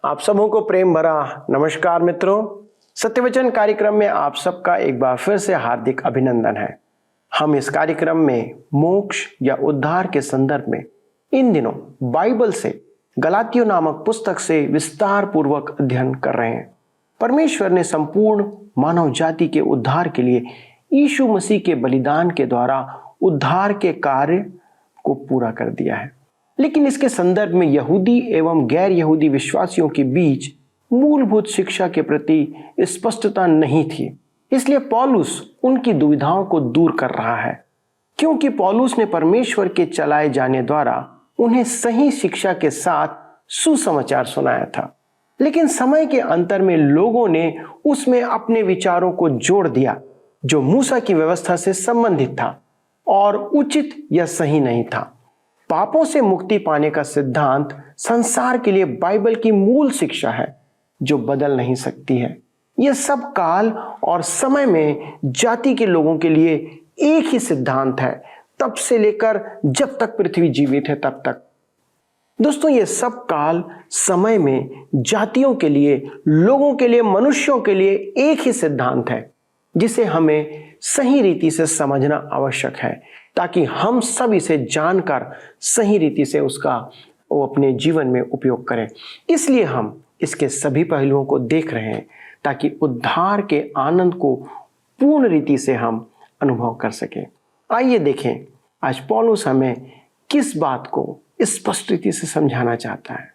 आप सबों को प्रेम भरा नमस्कार मित्रों। सत्यवचन कार्यक्रम में आप सबका एक बार फिर से हार्दिक अभिनंदन है। हम इस कार्यक्रम में मोक्ष या उद्धार के संदर्भ में इन दिनों बाइबल से गलातियों नामक पुस्तक से विस्तार पूर्वक अध्ययन कर रहे हैं। परमेश्वर ने संपूर्ण मानव जाति के उद्धार के लिए यीशु मसीह के बलिदान के द्वारा उद्धार के कार्य को पूरा कर दिया है, लेकिन इसके संदर्भ में यहूदी एवं गैर यहूदी विश्वासियों के बीच मूलभूत शिक्षा के प्रति स्पष्टता नहीं थी। इसलिए पौलुस उनकी दुविधाओं को दूर कर रहा है, क्योंकि पौलुस ने परमेश्वर के चलाए जाने द्वारा उन्हें सही शिक्षा के साथ सुसमाचार सुनाया था। लेकिन समय के अंतर में लोगों ने उसमें अपने विचारों को जोड़ दिया जो मूसा की व्यवस्था से संबंधित था और उचित या सही नहीं था। पापों से मुक्ति पाने का सिद्धांत संसार के लिए बाइबल की मूल शिक्षा है जो बदल नहीं सकती है। यह सब काल और समय में जाति के लोगों के लिए एक ही सिद्धांत है, तब से लेकर जब तक पृथ्वी जीवित है तब तक। दोस्तों, यह सब काल समय में जातियों के लिए, लोगों के लिए, मनुष्यों के लिए एक ही सिद्धांत है जिसे हमें सही रीति से समझना आवश्यक है, ताकि हम सब इसे जानकर सही रीति से उसका वो अपने जीवन में उपयोग करें। इसलिए हम इसके सभी पहलुओं को देख रहे हैं ताकि उद्धार के आनंद को पूर्ण रीति से हम अनुभव कर सकें। आइए देखें आज पौलुस हमें किस बात को स्पष्ट रीति से समझाना चाहता है।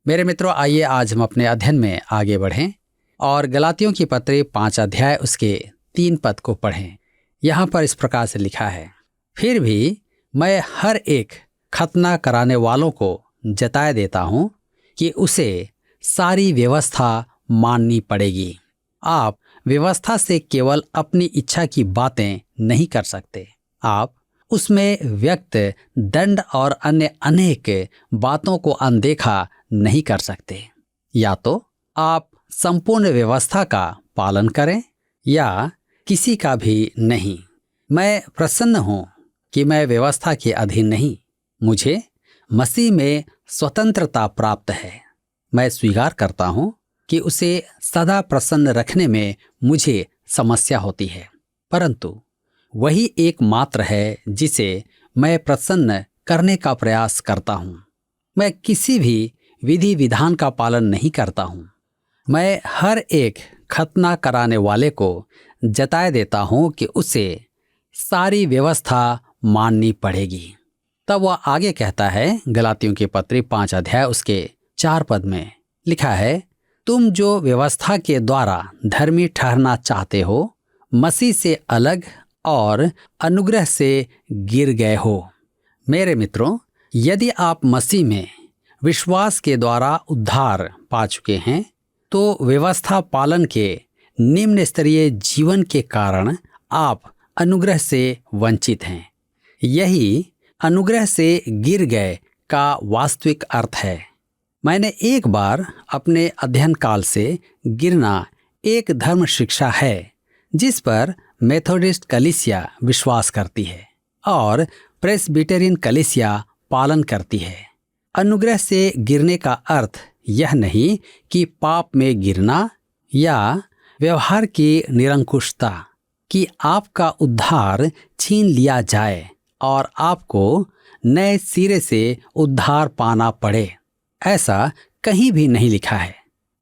मेरे मित्रों, आइए आज हम अपने अध्ययन में आगे बढ़ें और गलातियों की पत्री 5 अध्याय उसके 3 पद को पढ़ें। यहाँ पर इस प्रकार से लिखा है, फिर भी मैं हर एक खतना कराने वालों को जताए देता हूँ कि उसे सारी व्यवस्था माननी पड़ेगी। आप व्यवस्था से केवल अपनी इच्छा की बातें नहीं कर सकते, आप उसमें व्यक्त दंड और अन्य अनेक बातों को अनदेखा नहीं कर सकते। या तो आप संपूर्ण व्यवस्था का पालन करें या किसी का भी नहीं। मैं प्रसन्न हूँ कि मैं व्यवस्था के अधीन नहीं, मुझे मसीह में स्वतंत्रता प्राप्त है। मैं स्वीकार करता हूँ कि उसे सदा प्रसन्न रखने में मुझे समस्या होती है, परंतु वही एकमात्र है जिसे मैं प्रसन्न करने का प्रयास करता हूँ। मैं किसी भी विधि विधान का पालन नहीं करता हूँ। मैं हर एक खतना कराने वाले को जताए देता हूँ कि उसे सारी व्यवस्था माननी पड़ेगी। तब वह आगे कहता है, गलातियों की पत्री 5 अध्याय उसके 4 पद में लिखा है, तुम जो व्यवस्था के द्वारा धर्मी ठहरना चाहते हो, मसीह से अलग और अनुग्रह से गिर गए हो। मेरे मित्रों, यदि आप मसीह में विश्वास के द्वारा उद्धार पा चुके हैं तो व्यवस्था पालन के निम्न स्तरीय जीवन के कारण आप अनुग्रह से वंचित हैं। यही अनुग्रह से गिर गए का वास्तविक अर्थ है। मैंने एक बार अपने अध्ययन काल से गिरना एक धर्म शिक्षा है जिस पर मेथोडिस्ट कलीसिया विश्वास करती है और प्रेस्बिटेरियन कलीसिया पालन करती है। अनुग्रह से गिरने का अर्थ यह नहीं कि पाप में गिरना या व्यवहार की निरंकुशता, कि आपका उद्धार छीन लिया जाए और आपको नए सिरे से उद्धार पाना पड़े। ऐसा कहीं भी नहीं लिखा है।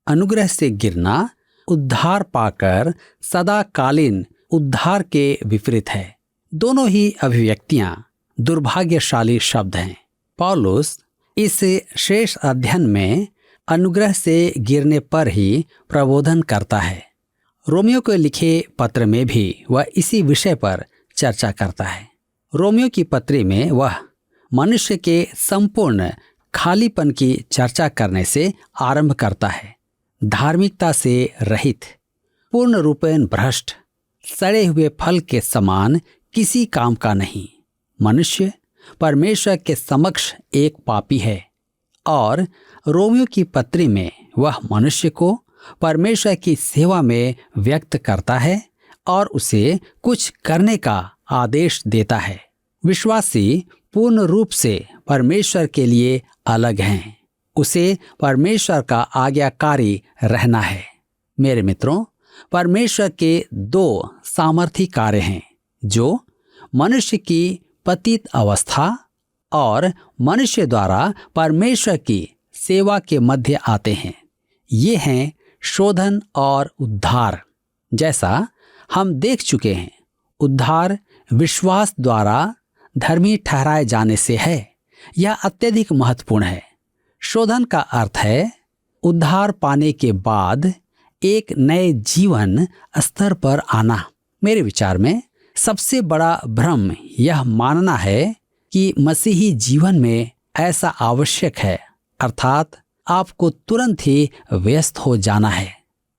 अनुग्रह से गिरना उद्धार पाकर सदाकालीन उद्धार के विपरीत है। दोनों ही अभिव्यक्तियां दुर्भाग्यशाली शब्द हैं। पौलुस इस शेष अध्ययन में अनुग्रह से गिरने पर ही प्रबोधन करता है। रोमियो को लिखे पत्र में भी वह इसी विषय पर चर्चा करता है। रोमियो की पत्री में वह मनुष्य के संपूर्ण खालीपन की चर्चा करने से आरंभ करता है। धार्मिकता से रहित, पूर्ण रूपेण भ्रष्ट, सड़े हुए फल के समान किसी काम का नहीं मनुष्य परमेश्वर के समक्ष एक पापी है। और रोमियो की पत्री में वह मनुष्य को परमेश्वर की सेवा में व्यक्त करता है और उसे कुछ करने का आदेश देता है। विश्वासी पूर्ण रूप से परमेश्वर के लिए अलग हैं। उसे परमेश्वर का आज्ञाकारी रहना है। मेरे मित्रों, परमेश्वर के दो सामर्थी कार्य हैं जो मनुष्य की पतित अवस्था और मनुष्य द्वारा परमेश्वर की सेवा के मध्य आते हैं। ये हैं शोधन और उद्धार। जैसा हम देख चुके हैं, उद्धार विश्वास द्वारा धर्मी ठहराए जाने से है। यह अत्यधिक महत्वपूर्ण है। शोधन का अर्थ है उद्धार पाने के बाद एक नए जीवन स्तर पर आना। मेरे विचार में सबसे बड़ा भ्रम यह मानना है कि मसीही जीवन में ऐसा आवश्यक है, अर्थात आपको तुरंत ही व्यस्त हो जाना है।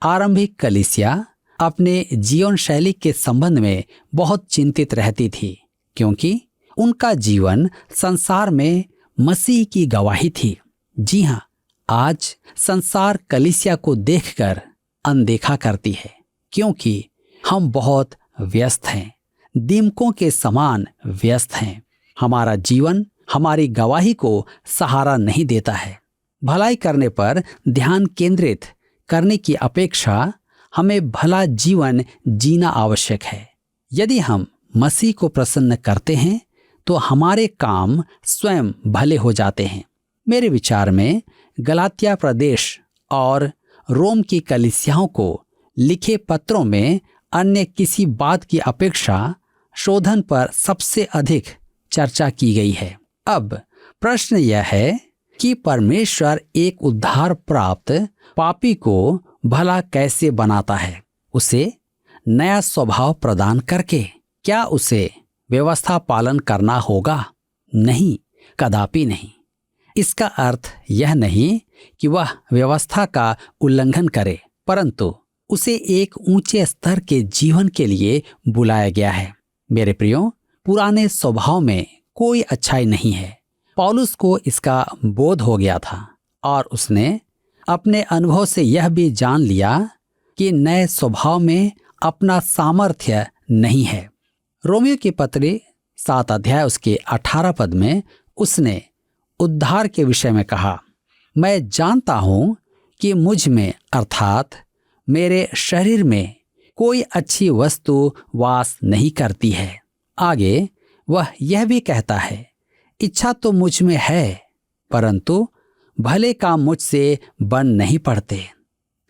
आरंभिक कलीसिया अपने जीवन शैली के संबंध में बहुत चिंतित रहती थी, क्योंकि उनका जीवन संसार में मसीह की गवाही थी। जी हाँ, आज संसार कलीसिया को देखकर अनदेखा करती है, क्योंकि हम बहुत व्यस्त हैं, दीमकों के समान व्यस्त हैं। हमारा जीवन हमारी गवाही को सहारा नहीं देता है। भलाई करने पर ध्यान केंद्रित करने की अपेक्षा हमें भला जीवन जीना आवश्यक है। यदि हम मसीह को प्रसन्न करते हैं तो हमारे काम स्वयं भले हो जाते हैं। मेरे विचार में गलातिया प्रदेश और रोम की कलीसियाओं को लिखे पत्रों में अन्य किसी बात की अपेक्षा शोधन पर सबसे अधिक चर्चा की गई है। अब प्रश्न यह है कि परमेश्वर एक उद्धार प्राप्त पापी को भला कैसे बनाता है? उसे नया स्वभाव प्रदान करके। क्या उसे व्यवस्था पालन करना होगा? नहीं, कदापि नहीं। इसका अर्थ यह नहीं कि वह व्यवस्था का उल्लंघन करे, परंतु उसे एक ऊंचे स्तर के जीवन के लिए बुलाया गया है। मेरे प्रियो, पुराने स्वभाव में कोई अच्छाई नहीं है। पौलुस को इसका बोध हो गया था और उसने अपने अनुभव से यह भी जान लिया कि नए स्वभाव में अपना सामर्थ्य नहीं है। रोमियो की पत्री 7 अध्याय उसके 18 पद में उसने उद्धार के विषय में कहा, मैं जानता हूं कि मुझ में अर्थात मेरे शरीर में कोई अच्छी वस्तु वास नहीं करती है। आगे वह यह भी कहता है, इच्छा तो मुझ में है, परंतु भले काम मुझसे बन नहीं पड़ते।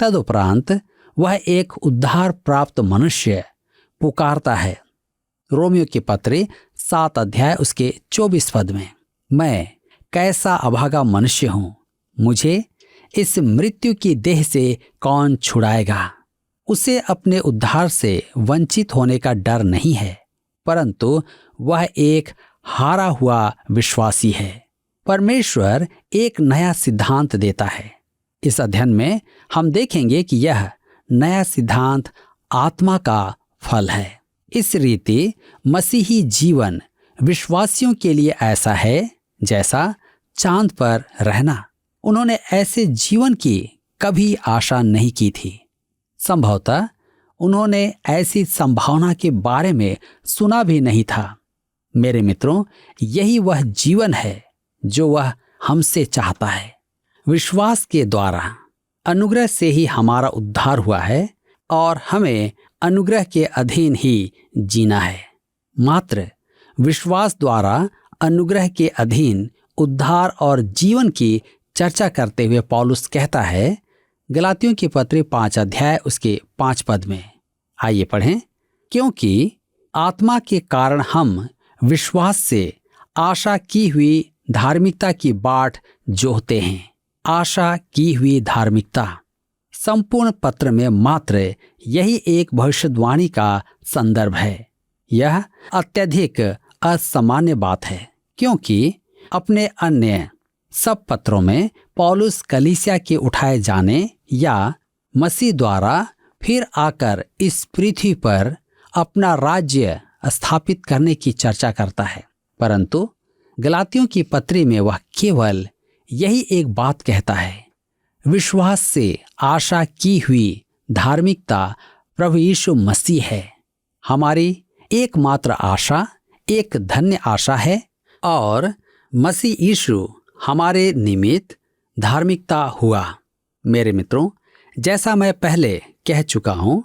तदुपरांत वह एक उद्धार प्राप्त मनुष्य पुकारता है। रोमियो की पत्री 7 अध्याय उसके 24 पद में, मैं कैसा अभागा मनुष्य हूं, मुझे इस मृत्यु की देह से कौन छुड़ाएगा? उसे अपने उद्धार से वंचित होने का डर नहीं है, परंतु वह एक हारा हुआ विश्वासी है। परमेश्वर एक नया सिद्धांत देता है। इस अध्ययन में हम देखेंगे कि यह नया सिद्धांत आत्मा का फल है। इस रीति मसीही जीवन विश्वासियों के लिए ऐसा है जैसा चांद पर रहना। उन्होंने ऐसे जीवन की कभी आशा नहीं की थी। संभवतः उन्होंने ऐसी संभावना के बारे में सुना भी नहीं था। मेरे मित्रों, यही वह जीवन है जो वह हमसे चाहता है। विश्वास के द्वारा अनुग्रह से ही हमारा उद्धार हुआ है और हमें अनुग्रह के अधीन ही जीना है। मात्र विश्वास द्वारा अनुग्रह के अधीन उद्धार और जीवन की चर्चा करते हुए पौलुस कहता है गलातियों की पत्री 5 अध्याय उसके 5 पद में, आइए पढ़ें। क्योंकि आत्मा के कारण हम विश्वास से आशा की हुई धार्मिकता की बाट जोहते हैं। आशा की हुई धार्मिकता। संपूर्ण पत्र में मात्र यही एक भविष्यवाणी का संदर्भ है। यह अत्यधिक असामान्य बात है, क्योंकि अपने अन्य सब पत्रों में पौलुस कलीसिया के उठाए जाने या मसीह द्वारा फिर आकर इस पृथ्वी पर अपना राज्य स्थापित करने की चर्चा करता है, परंतु गलातियों की पत्री में वह केवल यही एक बात कहता है, विश्वास से आशा की हुई धार्मिकता प्रभु यीशु मसीह है। हमारी एकमात्र आशा एक धन्य आशा है और मसीह यीशु हमारे निमित्त धार्मिकता हुआ। मेरे मित्रों, जैसा मैं पहले कह चुका हूं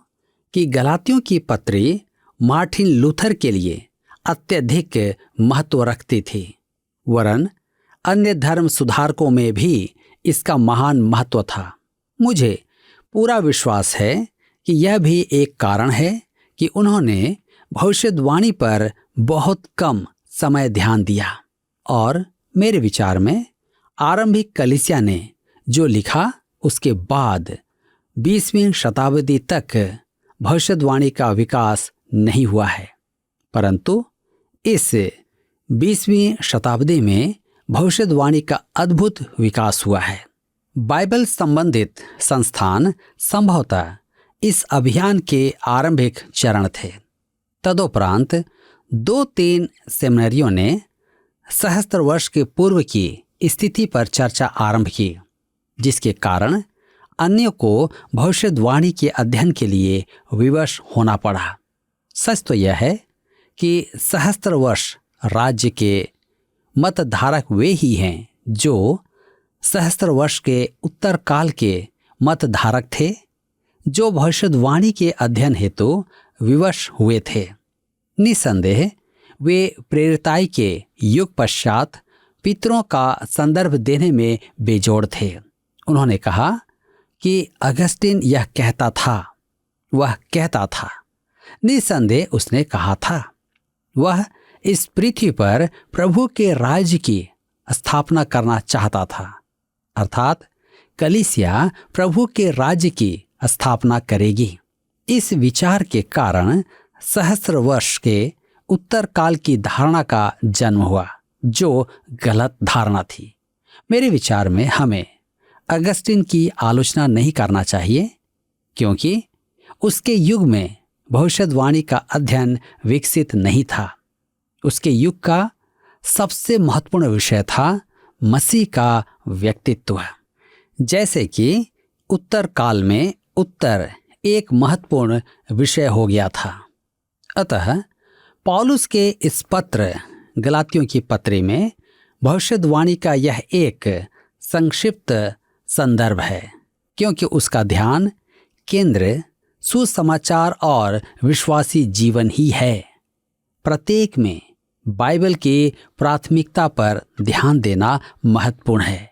कि गलातियों की पत्री मार्टिन लूथर के लिए अत्यधिक महत्व रखती थी, वरन अन्य धर्म सुधारकों में भी इसका महान महत्व था। मुझे पूरा विश्वास है कि यह भी एक कारण है कि उन्होंने भविष्यवाणी पर बहुत कम समय ध्यान दिया, और मेरे विचार में आरंभिक कलीसिया ने जो लिखा उसके बाद 20वीं शताब्दी तक भविष्यवाणी का विकास नहीं हुआ है, परंतु इस 20वीं शताब्दी में भविष्यवाणी का अद्भुत विकास हुआ है। बाइबल संबंधित संस्थान संभवतः इस अभियान के आरंभिक चरण थे। तदुपरांत 2-3 सेमिनरियों ने सहस्त्र वर्ष के पूर्व की स्थिति पर चर्चा आरंभ की, जिसके कारण अन्यों को भविष्यवाणी के अध्ययन के लिए विवश होना पड़ा। सच तो यह है कि सहस्त्र वर्ष राज्य के मतधारक वे ही हैं जो सहस्त्र वर्ष के उत्तर काल के मतधारक थे, जो भविष्यवाणी के अध्ययन हेतु विवश हुए थे। निसंदेह वे प्रेरिताई के युग पश्चात पितरों का संदर्भ देने में बेजोड़ थे। उन्होंने कहा कि अगस्टिन यह कहता था, वह कहता था। निसंदेह उसने कहा था। वह इस पृथ्वी पर प्रभु के राज्य की स्थापना करना चाहता था, अर्थात कलीसिया प्रभु के राज्य की स्थापना करेगी। इस विचार के कारण सहस्त्र वर्ष के उत्तर काल की धारणा का जन्म हुआ, जो गलत धारणा थी। मेरे विचार में हमें अगस्टिन की आलोचना नहीं करना चाहिए, क्योंकि उसके युग में भविष्यवाणी का अध्ययन विकसित नहीं था। उसके युग का सबसे महत्वपूर्ण विषय था मसीह का व्यक्तित्व। जैसे कि उत्तर काल में उत्तर एक महत्वपूर्ण विषय हो गया था। अतः पौलुस के इस पत्र गलातियों की पत्री में भविष्यवाणी का यह एक संक्षिप्त संदर्भ है, क्योंकि उसका ध्यान केंद्र सुसमाचार और विश्वासी जीवन ही है। प्रत्येक में बाइबल की प्राथमिकता पर ध्यान देना महत्वपूर्ण है,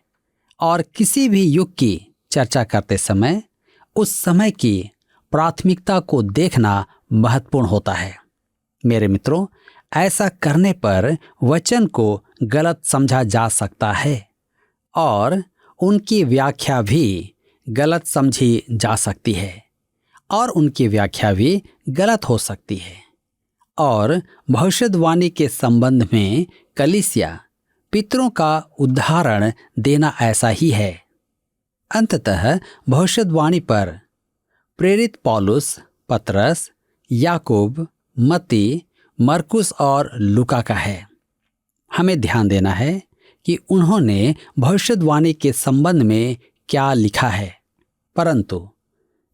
और किसी भी युग की चर्चा करते समय उस समय की प्राथमिकता को देखना महत्वपूर्ण होता है। मेरे मित्रों, ऐसा करने पर वचन को गलत समझा जा सकता है और उनकी व्याख्या भी गलत समझी जा सकती है, और उनकी व्याख्या भी गलत हो सकती है। और भविष्यवाणी के संबंध में कलीसिया पितरों का उदाहरण देना ऐसा ही है। अंततः भविष्यवाणी पर प्रेरित पौलुस, पतरस, याकूब, मत्ती, मरकुस और लूका का है। हमें ध्यान देना है कि उन्होंने भविष्यवाणी के संबंध में क्या लिखा है, परंतु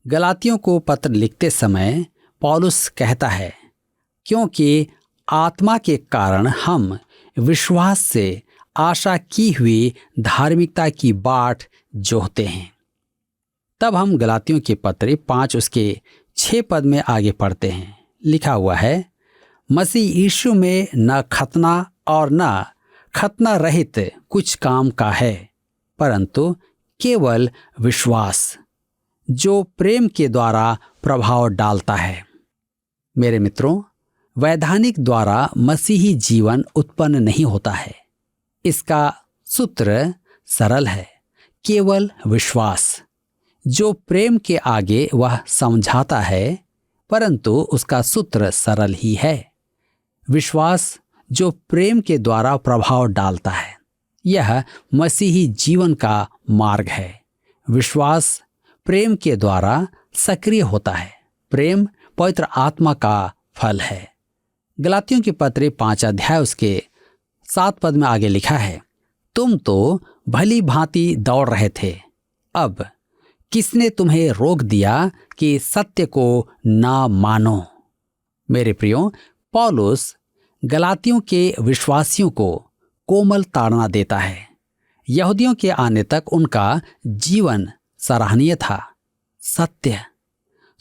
गलातियों को पत्र लिखते समय पौलुस कहता है, क्योंकि आत्मा के कारण हम विश्वास से आशा की हुई धार्मिकता की बाट जोहते हैं। तब हम गलातियों के पत्र 5 उसके 6 पद में आगे पढ़ते हैं। लिखा हुआ है, मसीह यीशु में न खतना और न खतना रहित कुछ काम का है, परंतु केवल विश्वास जो प्रेम के द्वारा प्रभाव डालता है। मेरे मित्रों, वैधानिक द्वारा मसीही जीवन उत्पन्न नहीं होता है। इसका सूत्र सरल है, केवल विश्वास जो प्रेम के आगे वह समझाता है, परंतु उसका सूत्र सरल ही है। विश्वास जो प्रेम के द्वारा प्रभाव डालता है, यह मसीही जीवन का मार्ग है। विश्वास प्रेम के द्वारा सक्रिय होता है। प्रेम पवित्र आत्मा का फल है। गलातियों की पत्र 5 अध्याय उसके 7 पद में आगे लिखा है, तुम तो भली भांति दौड़ रहे थे, अब किसने तुम्हें रोक दिया कि सत्य को ना मानो। मेरे प्रियो, पौलुस गलातियों के विश्वासियों को कोमल ताड़ना देता है। यहूदियों के आने तक उनका जीवन सराहनीय था। सत्य,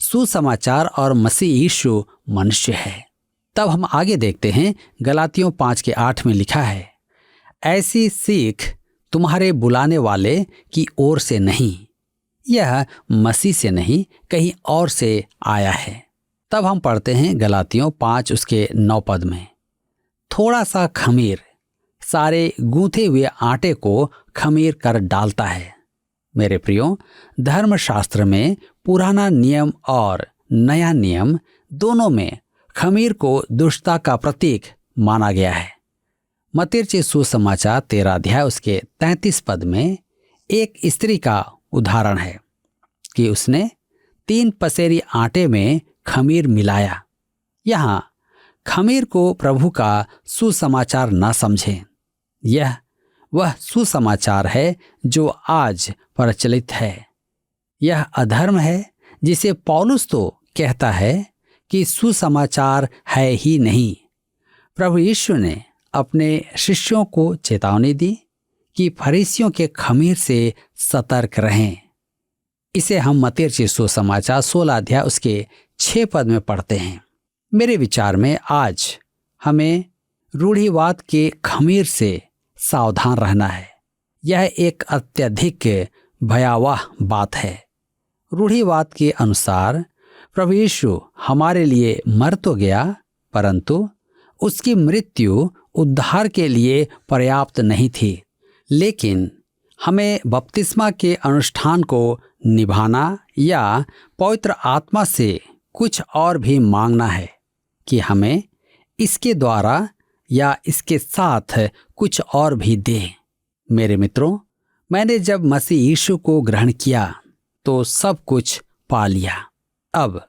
सुसमाचार और मसीह यीशु मनुष्य है। तब हम आगे देखते हैं, गलातियों 5:8 में लिखा है, ऐसी सीख तुम्हारे बुलाने वाले की ओर से नहीं, यह मसीह से नहीं कहीं और से आया है। तब हम पढ़ते हैं गलातियों 5:9 में, थोड़ा सा खमीर सारे गूंथे हुए आटे को खमीर कर डालता है। मेरे प्रियो, धर्मशास्त्र में पुराना नियम और नया नियम दोनों में खमीर को दुष्टता का प्रतीक माना गया है। मत्ती रचित सुसमाचार 13 में एक स्त्री का उदाहरण है कि उसने 3 पसेरी आटे में खमीर मिलाया। यहाँ खमीर को प्रभु का सुसमाचार न समझें। यह वह सुसमाचार है जो आज प्रचलित है। यह अधर्म है जिसे पौलुस तो कहता है कि सुसमाचार है ही नहीं। प्रभु यीशु ने अपने शिष्यों को चेतावनी दी कि फरीसियों के खमीर से सतर्क रहें। इसे हम मत्ती रचित सुसमाचार 16:6 में पढ़ते हैं। मेरे विचार में आज हमें रूढ़िवाद के खमीर से सावधान रहना है। यह एक अत्यधिक भयावह बात है। रूढ़िवाद के अनुसार प्रभु यीशु हमारे लिए मर तो गया, परंतु उसकी मृत्यु उद्धार के लिए पर्याप्त नहीं थी। लेकिन हमें बपतिस्मा के अनुष्ठान को निभाना या पवित्र आत्मा से कुछ और भी मांगना है कि हमें इसके द्वारा या इसके साथ कुछ और भी दे। मेरे मित्रों, मैंने जब मसीह यीशु को ग्रहण किया तो सब कुछ पा लिया। अब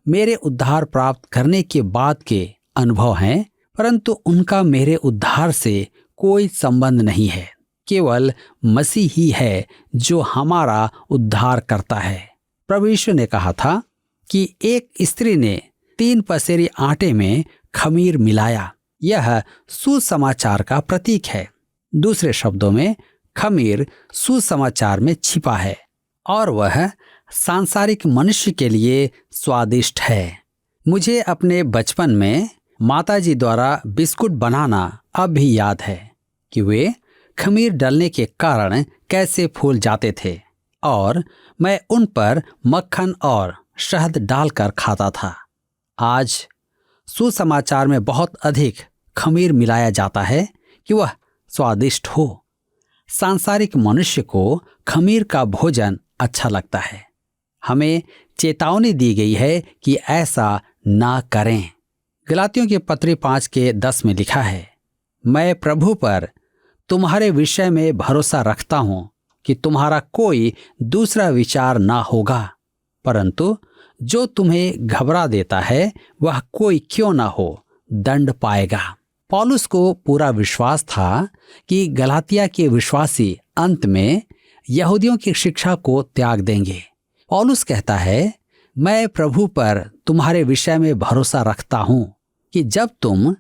मेरे उद्धार प्राप्त करने के बाद के अनुभव हैं, परंतु उनका मेरे उद्धार से कोई संबंध नहीं है। केवल मसीह ही है जो हमारा उद्धार करता है। प्रभु यीशु ने कहा था कि एक स्त्री ने 3 पसेरी आटे में खमीर मिलाया। यह सुसमाचार का प्रतीक है। दूसरे शब्दों में, खमीर सुसमाचार में छिपा है और वह सांसारिक मनुष्य के लिए स्वादिष्ट है। मुझे अपने बचपन में माताजी द्वारा बिस्कुट बनाना अब भी याद है कि वे खमीर डालने के कारण कैसे फूल जाते थे और मैं उन पर मक्खन और शहद डालकर खाता था। आज सुसमाचार में बहुत अधिक खमीर मिलाया जाता है कि वह स्वादिष्ट हो। सांसारिक मनुष्य को खमीर का भोजन अच्छा लगता है। हमें चेतावनी दी गई है कि ऐसा ना करें। गलातियों के पत्री 5:10 में लिखा है, मैं प्रभु पर तुम्हारे विषय में भरोसा रखता हूं कि तुम्हारा कोई दूसरा विचार ना होगा, परंतु जो तुम्हें घबरा देता है वह कोई क्यों ना हो दंड पाएगा। पौलुस को पूरा विश्वास था कि गलातिया के विश्वासी अंत में यहूदियों की शिक्षा को त्याग देंगे। पौलुस कहता है, मैं प्रभु पर तुम्हारे विषय में भरोसा रखता हूं कि जब तुम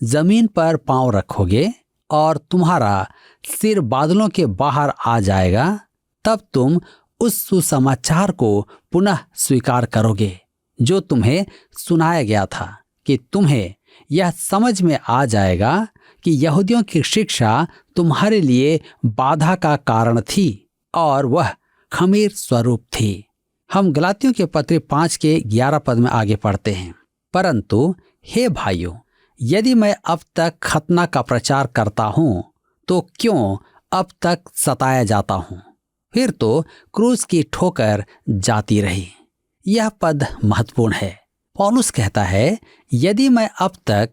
जमीन पर पांव रखोगे और तुम्हारा सिर बादलों के बाहर आ जाएगा, तब तुम उस सुसमाचार को पुनः स्वीकार करोगे जो तुम्हें सुनाया गया था, कि तुम्हें यह समझ में आ जाएगा कि यहूदियों की शिक्षा तुम्हारे लिए बाधा का कारण थी और वह खमीर स्वरूप थी। हम गलातियों के पत्र 5:11 में आगे पढ़ते हैं, परंतु हे भाइयों, यदि मैं अब तक खतना का प्रचार करता हूं तो क्यों अब तक सताया जाता हूं? फिर तो क्रूस की ठोकर जाती रही। यह पद महत्वपूर्ण है। पौलुस कहता है, यदि मैं अब तक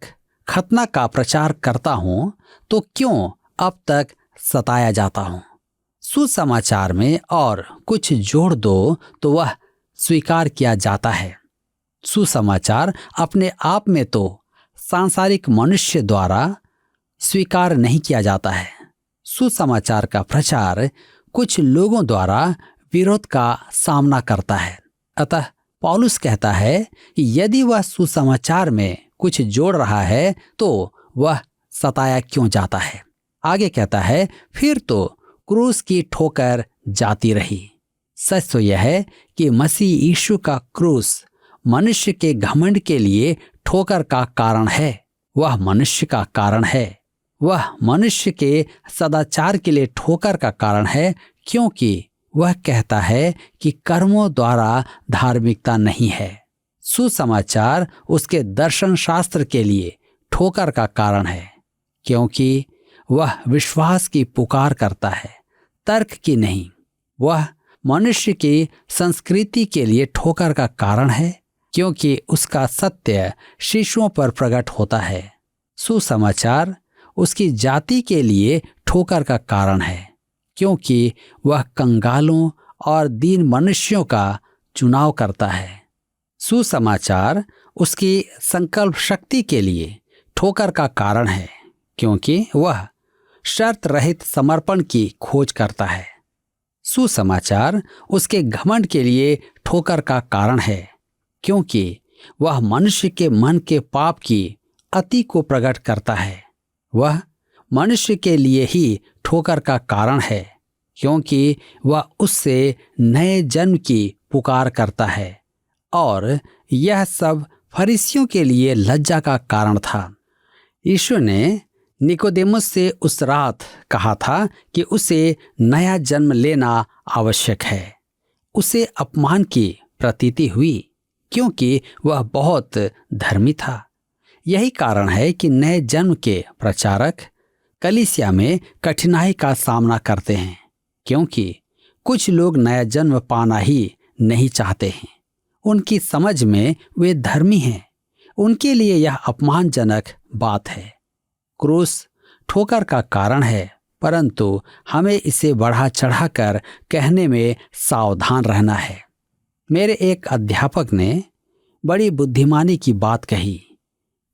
खतना का प्रचार करता हूं तो क्यों अब तक सताया जाता हूं? सुसमाचार में और कुछ जोड़ दो तो वह स्वीकार किया जाता है। सुसमाचार अपने आप में तो सांसारिक मनुष्य द्वारा स्वीकार नहीं किया जाता है। सुसमाचार का प्रचार कुछ लोगों द्वारा विरोध का सामना करता है। अतः पौलुस कहता है कि यदि वह सुसमाचार में कुछ जोड़ रहा है तो वह सताया क्यों जाता है। आगे कहता है, फिर तो क्रूस की ठोकर जाती रही। सच तो यह है कि मसीह यीशु का क्रूस मनुष्य के घमंड के लिए ठोकर का कारण है। वह मनुष्य का कारण है। वह मनुष्य के सदाचार के लिए ठोकर का कारण है, क्योंकि वह कहता है कि कर्मों द्वारा धार्मिकता नहीं है। सुसमाचार उसके दर्शन शास्त्र के लिए ठोकर का कारण है, क्योंकि वह विश्वास की पुकार करता है, तर्क की नहीं। वह मनुष्य की संस्कृति के लिए ठोकर का कारण है, क्योंकि उसका सत्य शिशुओं पर प्रकट होता है। सुसमाचार उसकी जाति के लिए ठोकर का कारण है, क्योंकि वह कंगालों और दीन मनुष्यों का चुनाव करता है। सुसमाचार उसकी संकल्प शक्ति के लिए ठोकर का कारण है, क्योंकि वह शर्त रहित समर्पण की खोज करता है। सुसमाचार उसके घमंड के लिए ठोकर का कारण है, क्योंकि वह मनुष्य के मन के पाप की अति को प्रकट करता है। वह मनुष्य के लिए ही ठोकर का कारण है, क्योंकि वह उससे नए जन्म की पुकार करता है, और यह सब फरीसियों के लिए लज्जा का कारण था। यीशु ने निकोदेमुस से उस रात कहा था कि उसे नया जन्म लेना आवश्यक है। उसे अपमान की प्रतीति हुई, क्योंकि वह बहुत धर्मी था। यही कारण है कि नए जन्म के प्रचारक कलीसिया में कठिनाई का सामना करते हैं, क्योंकि कुछ लोग नया जन्म पाना ही नहीं चाहते हैं। उनकी समझ में वे धर्मी हैं। उनके लिए यह अपमानजनक बात है। क्रूस ठोकर का कारण है, परंतु हमें इसे बढ़ा चढ़ाकर कहने में सावधान रहना है। मेरे एक अध्यापक ने बड़ी बुद्धिमानी की बात कही,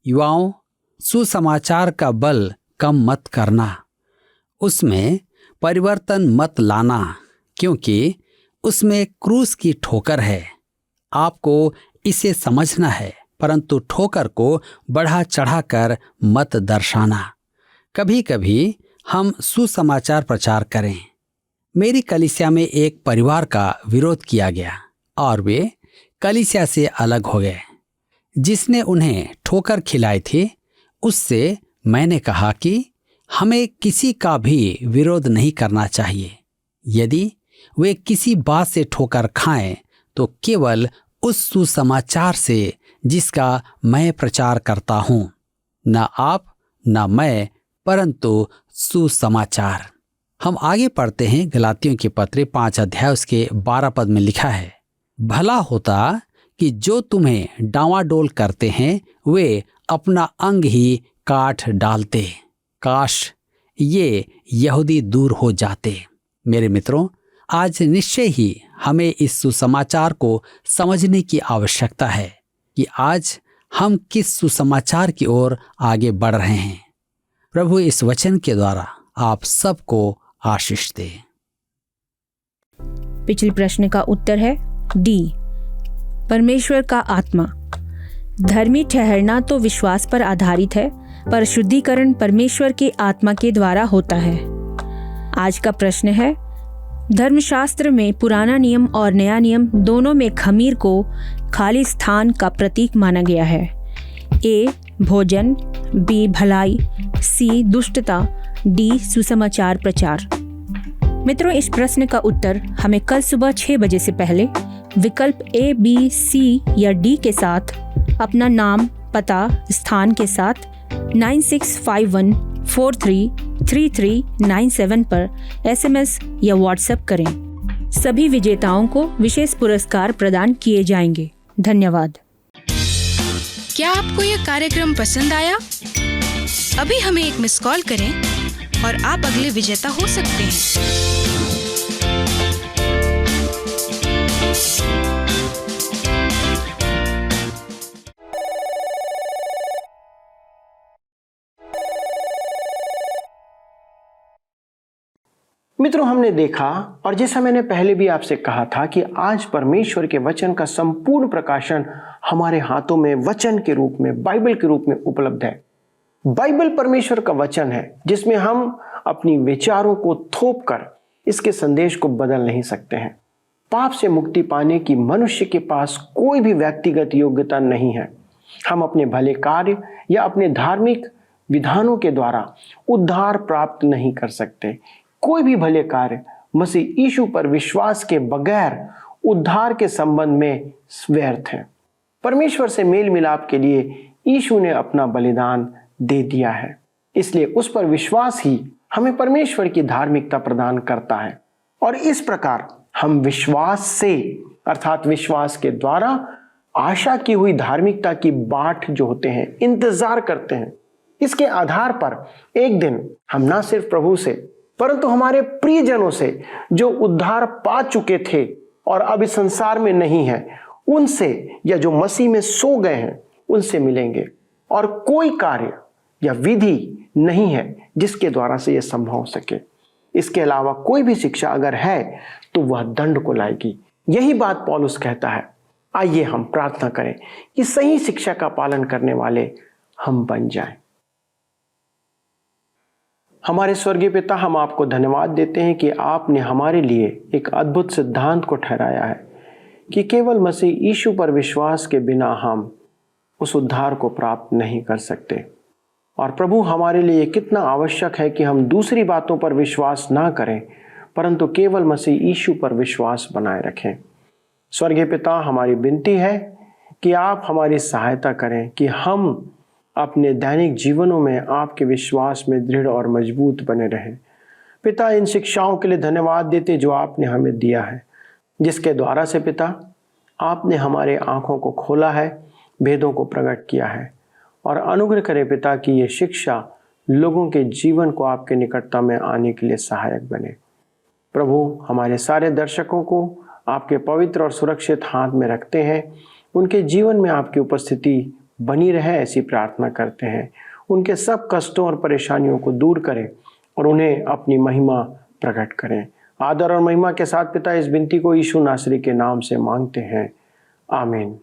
युवाओं, सुसमाचार का बल कम मत करना, उसमें परिवर्तन मत लाना, क्योंकि उसमें क्रूस की ठोकर है। आपको इसे समझना है, परंतु ठोकर को बढ़ा चढ़ाकर मत दर्शाना। कभी कभी हम सुसमाचार प्रचार करें। मेरी कलीसिया में एक परिवार का विरोध किया गया और वे कलीसिया से अलग हो गए। जिसने उन्हें ठोकर खिलाई थी, उससे मैंने कहा कि हमें किसी का भी विरोध नहीं करना चाहिए। यदि वे किसी बात से ठोकर खाएं तो केवल उस सुसमाचार से जिसका मैं प्रचार करता हूं। न आप न मैं, परंतु सुसमाचार। हम आगे पढ़ते हैं। गलातियों के पत्र 5 अध्याय उसके 12 पद में लिखा है, भला होता कि जो तुम्हें डांवाडोल करते हैं वे अपना अंग ही काट डालते। काश ये यहूदी दूर हो जाते। मेरे मित्रों, आज निश्चय ही हमें इस सुसमाचार को समझने की आवश्यकता है कि आज हम किस सुसमाचार की ओर आगे बढ़ रहे हैं। प्रभु इस वचन के द्वारा आप सबको आशीष दे। पिछले प्रश्न का उत्तर है डी, परमेश्वर का आत्मा। धर्मी ठहरना तो विश्वास पर आधारित है, पर शुद्धिकरण परमेश्वर की आत्मा के द्वारा होता है। आज का प्रश्न है, धर्मशास्त्र में पुराना नियम और नया नियम दोनों में खमीर को खाली स्थान का प्रतीक माना गया है। ए भोजन, बी भलाई, सी दुष्टता, डी सुसमाचार प्रचार। मित्रों, इस प्रश्न का उत्तर हमें कल सुबह 6 बजे से पहले विकल्प ए, बी, सी या डी के साथ अपना नाम, पता, स्थान के साथ 9651433397 पर SMS या व्हाट्सएप करें। सभी विजेताओं को विशेष पुरस्कार प्रदान किए जाएंगे। धन्यवाद। क्या आपको यह कार्यक्रम पसंद आया? अभी हमें एक मिस कॉल करें और आप अगले विजेता हो सकते हैं। मित्रों, हमने देखा और जैसा मैंने पहले भी आपसे कहा था कि आज परमेश्वर के वचन का संपूर्ण प्रकाशन हमारे हाथों में वचन के रूप में, बाइबल के रूप में उपलब्ध है। बाइबल परमेश्वर का वचन है जिसमें हम अपनी विचारों को थोप कर इसके संदेश को बदल नहीं सकते हैं। पाप से मुक्ति पाने की मनुष्य के पास कोई भी व्यक्तिगत योग्यता नहीं है। हम अपने भले कार्य या अपने धार्मिक विधानों के द्वारा उद्धार प्राप्त नहीं कर सकते। कोई भी भले कार्य मसीह यीशु पर विश्वास के बगैर उद्धार के संबंध में व्यर्थ है। परमेश्वर से मेल मिलाप के लिए यीशु ने अपना बलिदान दे दिया है, इसलिए उस पर विश्वास ही हमें परमेश्वर की धार्मिकता प्रदान करता है। और इस प्रकार हम विश्वास से अर्थात विश्वास के द्वारा आशा की हुई धार्मिकता की बाट जो होते हैं इंतजार करते हैं। इसके आधार पर एक दिन हम ना सिर्फ प्रभु से परंतु हमारे प्रियजनों से जो उद्धार पा चुके थे और अब इस संसार में नहीं है, उनसे या जो मसीह में सो गए हैं उनसे मिलेंगे। और कोई कार्य या विधि नहीं है जिसके द्वारा से यह संभव हो सके। इसके अलावा कोई भी शिक्षा अगर है तो वह दंड को लाएगी। यही बात पौलुस कहता है। आइए हम प्रार्थना करें कि सही शिक्षा का पालन करने वाले हम बन जाएं। हमारे स्वर्गीय पिता, हम आपको धन्यवाद देते हैं कि आपने हमारे लिए एक अद्भुत सिद्धांत को ठहराया है कि केवल मसीह यीशु पर विश्वास के बिना हम उस उद्धार को प्राप्त नहीं कर सकते। और प्रभु, हमारे लिए कितना आवश्यक है कि हम दूसरी बातों पर विश्वास ना करें परंतु केवल मसीह यीशु पर विश्वास बनाए रखें। स्वर्गीय पिता, हमारी विनती है कि आप हमारी सहायता करें कि हम अपने दैनिक जीवनों में आपके विश्वास में दृढ़ और मजबूत बने रहें। पिता, इन शिक्षाओं के लिए धन्यवाद देते जो आपने हमें दिया है, जिसके द्वारा से पिता आपने हमारे आंखों को खोला है, भेदों को प्रकट किया है। और अनुग्रह करें पिता कि ये शिक्षा लोगों के जीवन को आपके निकटता में आने के लिए सहायक बने। प्रभु, हमारे सारे दर्शकों को आपके पवित्र और सुरक्षित हाथ में रखते हैं। उनके जीवन में आपकी उपस्थिति बनी रहे ऐसी प्रार्थना करते हैं। उनके सब कष्टों और परेशानियों को दूर करें और उन्हें अपनी महिमा प्रकट करें। आदर और महिमा के साथ पिता इस विनती को यीशु नासरी के नाम से मांगते हैं, आमीन।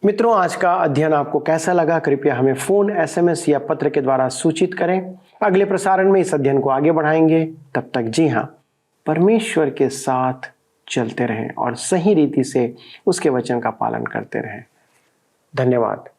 मित्रों, आज का अध्ययन आपको कैसा लगा? कृपया हमें फोन, SMS या पत्र के द्वारा सूचित करें। अगले प्रसारण में इस अध्ययन को आगे बढ़ाएंगे। तब तक जी हाँ, परमेश्वर के साथ चलते रहें और सही रीति से उसके वचन का पालन करते रहें। धन्यवाद।